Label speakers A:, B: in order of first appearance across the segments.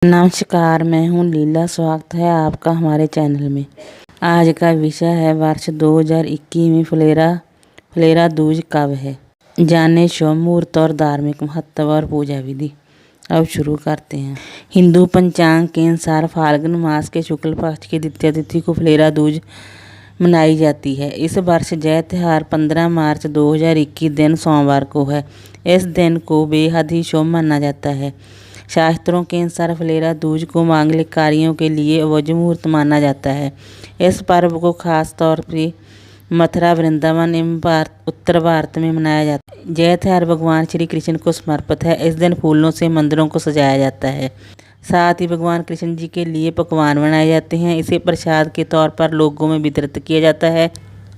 A: नमस्कार, मैं हूँ लीला। स्वागत है आपका हमारे चैनल में। आज का विषय है वर्ष 2021 में फुलेरा दूज कब है। जाने शुभ मुहूर्त और धार्मिक महत्व और पूजा विधि। अब शुरू करते हैं। हिंदू पंचांग के अनुसार फाल्गुन मास के शुक्ल पक्ष की द्वितीया तिथि को फुलेरा दूज मनाई जाती है। इस वर्ष यह त्यौहार 15 मार्च 2021 दिन सोमवार को है। इस दिन को बेहद ही शुभ माना जाता है। शास्त्रों के अनुसार फुलेरा दूज को मांगलिक कार्यों के लिए अवज मुहूर्त माना जाता है। इस पर्व को खास तौर पर मथुरा, वृंदावन एवं उत्तर भारत में मनाया जाता है। यह त्यौहार भगवान श्री कृष्ण को समर्पित है। इस दिन फूलों से मंदिरों को सजाया जाता है। साथ ही भगवान कृष्ण जी के लिए पकवान बनाए जाते हैं। इसे प्रसाद के तौर पर लोगों में वितरित किया जाता है।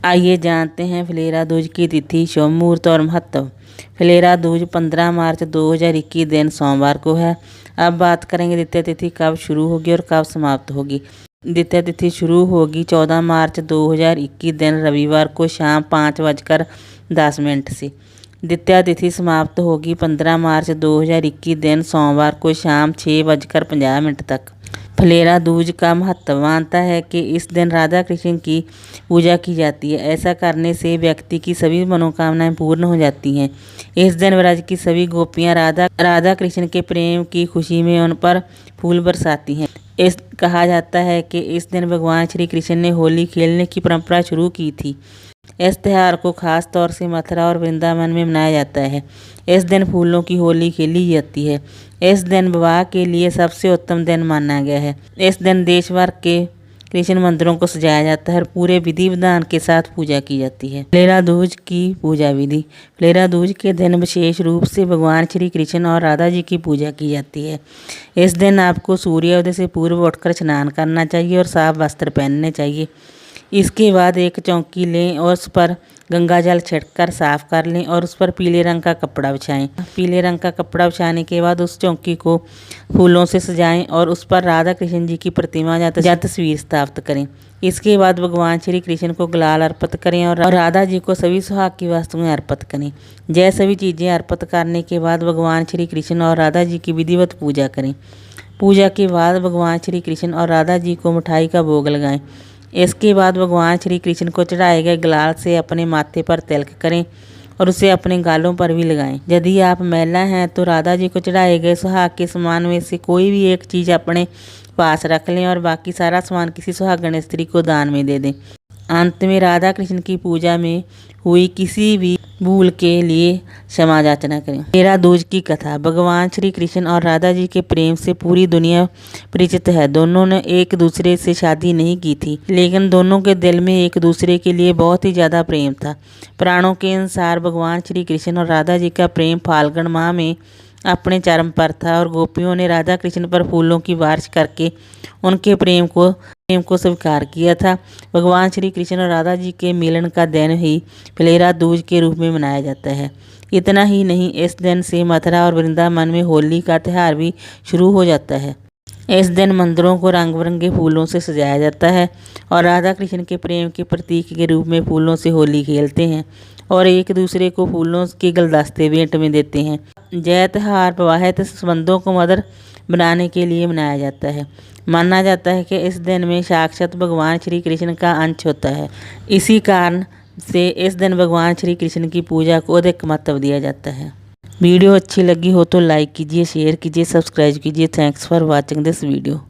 A: आइए जानते हैं फुलेरा दूज की तिथि, शुभ मुहूर्त और महत्व। फुलेरा दूज 15 मार्च 2021 दिन सोमवार को है। अब बात करेंगे द्वितीय तिथि कब शुरू होगी और कब समाप्त होगी। द्वितीय तिथि शुरू होगी 14 मार्च 2021 दिन रविवार को शाम 5:10 से। द्वितीय तिथि समाप्त होगी 15 मार्च 2021 दिन सोमवार को शाम 6:50 तक। फुलेरा दूज का महत्व मानता है कि इस दिन राधा कृष्ण की पूजा की जाती है। ऐसा करने से व्यक्ति की सभी मनोकामनाएं पूर्ण हो जाती हैं। इस दिन ब्रज की सभी गोपियां राधा कृष्ण के प्रेम की खुशी में उन पर फूल बरसाती हैं। कहा जाता है कि इस दिन भगवान श्री कृष्ण ने होली खेलने की परंपरा शुरू की थी। इस त्यौहार को खास तौर से मथुरा और वृंदावन में मनाया जाता है। इस दिन फूलों की होली खेली जाती है। इस दिन विवाह के लिए सबसे उत्तम दिन माना गया है। इस दिन देश भर के कृष्ण मंदिरों को सजाया जाता है और पूरे विधि विधान के साथ पूजा की जाती है। फुलेरा दूज की पूजा विधि। फुलेरा दूज के दिन विशेष रूप से भगवान श्री कृष्ण और राधा जी की पूजा की जाती है। इस दिन आपको सूर्योदय से पूर्व उठकर स्नान करना चाहिए और साफ वस्त्र पहनने चाहिए। इसके बाद एक चौकी लें और उस पर गंगा जल छिड़ककर साफ कर लें और उस पर पीले रंग का कपड़ा बिछाएं। पीले रंग का कपड़ा बिछाने के बाद उस चौकी को फूलों से सजाएं और उस पर राधा कृष्ण जी की प्रतिमा या तस्वीर स्थापित करें। इसके बाद भगवान श्री कृष्ण को गुलाल अर्पित करें और राधा जी को सभी सुहाग की वस्तुएं अर्पित करें। यह सभी चीज़ें अर्पित करने के बाद भगवान श्री कृष्ण और राधा जी की विधिवत पूजा करें। पूजा के बाद भगवान श्री कृष्ण और राधा जी को मिठाई का भोग लगाएं। इसके बाद भगवान श्री कृष्ण को चढ़ाए गए गुलाल से अपने माथे पर तिलक करें और उसे अपने गालों पर भी लगाएं। यदि आप महिला हैं तो राधा जी को चढ़ाए गए सुहाग के सामान में से कोई भी एक चीज़ अपने पास रख लें और बाकी सारा सामान किसी सुहागन स्त्री को दान में दे दें। अंत में राधा कृष्ण की पूजा में हुई किसी भी भूल के लिए क्षमा याचना करें। फुलेरा दूज की कथा। भगवान श्री कृष्ण और राधा जी के प्रेम से पूरी दुनिया परिचित है। दोनों ने एक दूसरे से शादी नहीं की थी, लेकिन दोनों के दिल में एक दूसरे के लिए बहुत ही ज़्यादा प्रेम था। पुराणों के अनुसार भगवान श्री कृष्ण और राधा जी का प्रेम फाल्गुन माह में अपने चरम पर था और गोपियों ने राधा कृष्ण पर फूलों की बारिश करके उनके प्रेम को स्वीकार किया था। भगवान श्री कृष्ण और राधा जी के मिलन का दिन ही फुलेरा दूज के रूप में मनाया जाता है। इतना ही नहीं, इस दिन से मथुरा और वृंदावन में होली का त्यौहार भी शुरू हो जाता है। इस दिन मंदिरों को रंग बिरंगे फूलों से सजाया जाता है और राधा कृष्ण के प्रेम के प्रतीक के रूप में फूलों से होली खेलते हैं और एक दूसरे को फूलों के गुलदस्ते भेंट में देते हैं। यह त्यौहार विवाहित संबंधों को मधुर बनाने के लिए मनाया जाता है। माना जाता है कि इस दिन में साक्षात भगवान श्री कृष्ण का अंश होता है। इसी कारण से इस दिन भगवान श्री कृष्ण की पूजा को अधिक महत्व दिया जाता है। वीडियो अच्छी लगी हो तो लाइक कीजिए, शेयर कीजिए, सब्सक्राइब कीजिए। Thanks for watching this video.